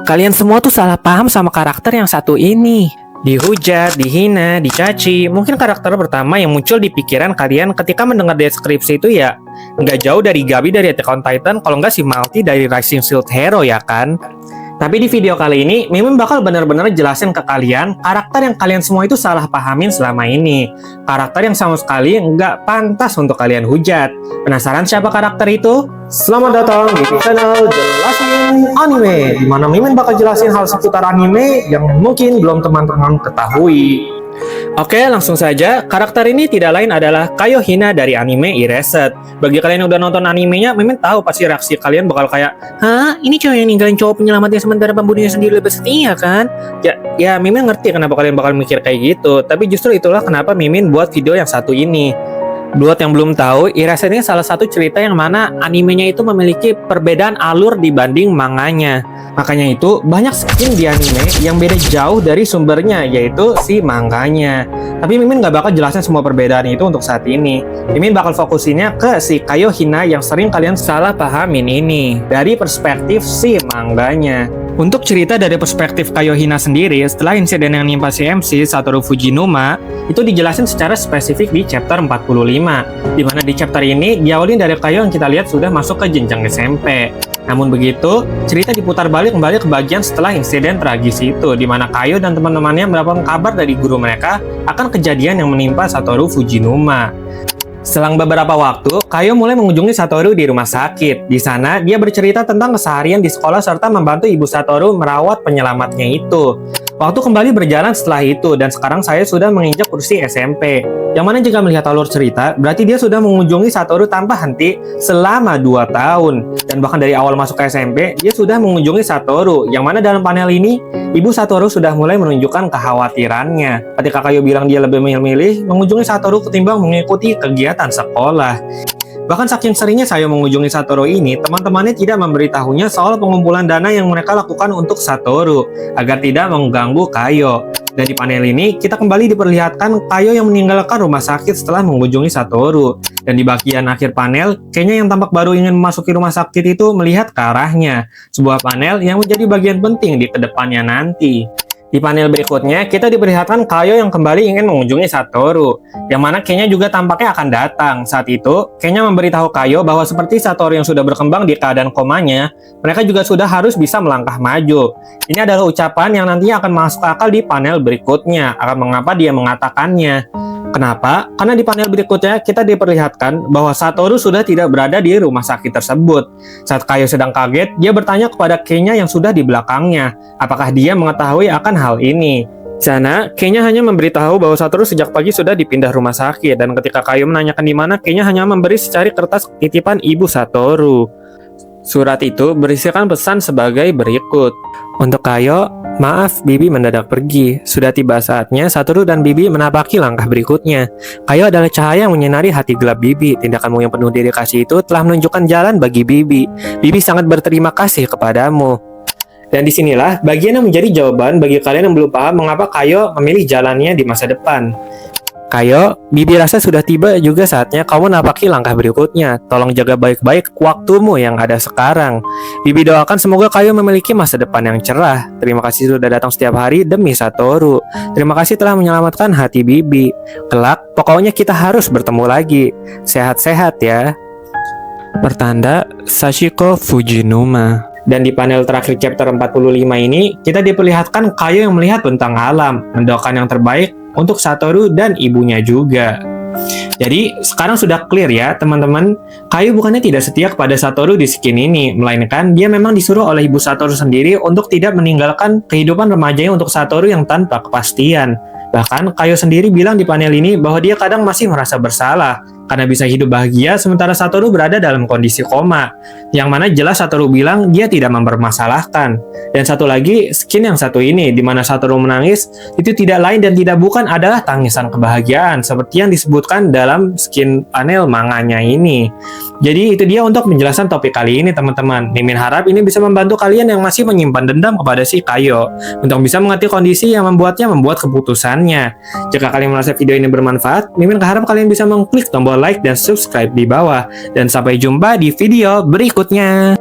Kalian semua tuh salah paham sama karakter yang satu ini. Dihujat, dihina, dicaci. Mungkin karakter pertama yang muncul di pikiran kalian ketika mendengar deskripsi itu ya nggak jauh dari Gabi dari Attack on Titan, kalau nggak si Malty dari Rising Shield Hero ya kan? Tapi di video kali ini, Mimin bakal bener-bener jelasin ke kalian karakter yang kalian semua itu salah pahamin selama ini. Karakter yang sama sekali nggak pantas untuk kalian hujat. Penasaran siapa karakter itu? Selamat datang di channel Jelasin Anime, di mana Mimin bakal jelasin hal seputar anime yang mungkin belum teman-teman ketahui. Oke, langsung saja. Karakter ini tidak lain adalah Kaio Hina dari anime Erased. Bagi kalian yang udah nonton animenya, Mimin tahu pasti reaksi kalian bakal kayak, "Hah? Ini cowok yang ninggalin cowok penyelamatnya sementara pembunuhnya sendiri lebih setia kan?" Ya, Mimin ngerti kenapa kalian bakal mikir kayak gitu. Tapi justru itulah kenapa Mimin buat video yang satu ini. Buat yang belum tahu, Erased ini salah satu cerita yang mana animenya itu memiliki perbedaan alur dibanding manganya. Makanya itu banyak skin di anime yang beda jauh dari sumbernya, yaitu si manganya. Tapi Mimin gak bakal jelasin semua perbedaan itu untuk saat ini. Mimin bakal fokusinnya ke si Kaio Hina yang sering kalian salah pahamin ini dari perspektif si manganya. Untuk cerita dari perspektif Kaio Hina sendiri, setelah insiden yang menimpa si MC Satoru Fujinuma, itu dijelasin secara spesifik di chapter 45, di mana di chapter ini diawali dari Kaio yang kita lihat sudah masuk ke jenjang SMP. Namun begitu, cerita diputar balik kembali ke bagian setelah insiden tragis itu, di mana Kaio dan teman-temannya mendapatkan kabar dari guru mereka akan kejadian yang menimpa Satoru Fujinuma. Selang beberapa waktu, Kaio mulai mengunjungi Satoru di rumah sakit. Di sana, dia bercerita tentang keseharian di sekolah serta membantu ibu Satoru merawat penyelamatnya itu. Waktu kembali berjalan setelah itu, dan sekarang saya sudah menginjak kursi SMP. Yang mana jika melihat alur cerita, berarti dia sudah mengunjungi Satoru tanpa henti selama 2 tahun. Dan bahkan dari awal masuk ke SMP, dia sudah mengunjungi Satoru. Yang mana dalam panel ini, ibu Satoru sudah mulai menunjukkan kekhawatirannya. Ketika Kaio bilang dia lebih memilih mengunjungi Satoru ketimbang mengikuti kegiatan sekolah. Bahkan saking seringnya saya mengunjungi Satoru ini, teman-temannya tidak memberitahunya soal pengumpulan dana yang mereka lakukan untuk Satoru, agar tidak mengganggu Kaio. Dan di panel ini, kita kembali diperlihatkan Kaio yang meninggalkan rumah sakit setelah mengunjungi Satoru. Dan di bagian akhir panel, kayaknya yang tampak baru ingin memasuki rumah sakit itu melihat ke arahnya. Sebuah panel yang menjadi bagian penting di kedepannya nanti. Di panel berikutnya, kita diperlihatkan Kaio yang kembali ingin mengunjungi Satoru, yang mana Kenya juga tampaknya akan datang. Saat itu, Kenya memberitahu Kaio bahwa seperti Satoru yang sudah berkembang di keadaan komanya, mereka juga sudah harus bisa melangkah maju. Ini adalah ucapan yang nantinya akan masuk akal di panel berikutnya, akan mengapa dia mengatakannya. Kenapa? Karena di panel berikutnya kita diperlihatkan bahwa Satoru sudah tidak berada di rumah sakit tersebut. Saat Kaio sedang kaget, dia bertanya kepada Kenya yang sudah di belakangnya, apakah dia mengetahui akan hal ini. Di sana, Kenya hanya memberitahu bahwa Satoru sejak pagi sudah dipindah rumah sakit, dan ketika Kaio menanyakan di mana, Kenya hanya memberi secari kertas titipan ibu Satoru. Surat itu berisikan pesan sebagai berikut. Untuk Kaio, maaf, Bibi mendadak pergi. Sudah tiba saatnya Satoru dan Bibi menapaki langkah berikutnya. Kaio adalah cahaya yang menyinari hati gelap Bibi. Tindakanmu yang penuh dedikasi itu telah menunjukkan jalan bagi Bibi. Bibi sangat berterima kasih kepadamu. Dan disinilah bagian yang menjadi jawaban bagi kalian yang belum paham mengapa Kaio memilih jalannya di masa depan. Kaio, Bibi rasa sudah tiba juga saatnya kamu menapaki langkah berikutnya. Tolong jaga baik-baik waktumu yang ada sekarang. Bibi doakan semoga Kaio memiliki masa depan yang cerah. Terima kasih sudah datang setiap hari demi Satoru. Terima kasih telah menyelamatkan hati Bibi. Kelak, pokoknya kita harus bertemu lagi. Sehat-sehat ya. Pertanda Sachiko Fujinuma. Dan di panel terakhir chapter 45 ini, kita diperlihatkan Kaio yang melihat bentang alam, mendoakan yang terbaik untuk Satoru dan ibunya juga. Jadi, sekarang sudah clear ya, teman-teman. Kaio bukannya tidak setia kepada Satoru di skin ini, melainkan dia memang disuruh oleh ibu Satoru sendiri untuk tidak meninggalkan kehidupan remajanya untuk Satoru yang tanpa kepastian. Bahkan, Kaio sendiri bilang di panel ini bahwa dia kadang masih merasa bersalah karena bisa hidup bahagia sementara Satoru berada dalam kondisi koma. Yang mana jelas Satoru bilang dia tidak mempermasalahkan. Dan satu lagi, skin yang satu ini, di mana Satoru menangis, itu tidak lain dan tidak bukan adalah tangisan kebahagiaan, seperti yang disebutkan dalam skin panel manganya ini. Jadi itu dia untuk menjelaskan topik kali ini teman-teman. Mimin harap ini bisa membantu kalian yang masih menyimpan dendam kepada si Kaio, untuk bisa mengerti kondisi yang membuatnya membuat keputusannya. Jika kalian merasa video ini bermanfaat, Mimin harap kalian bisa mengklik tombol like dan subscribe di bawah. Dan sampai jumpa di video berikutnya.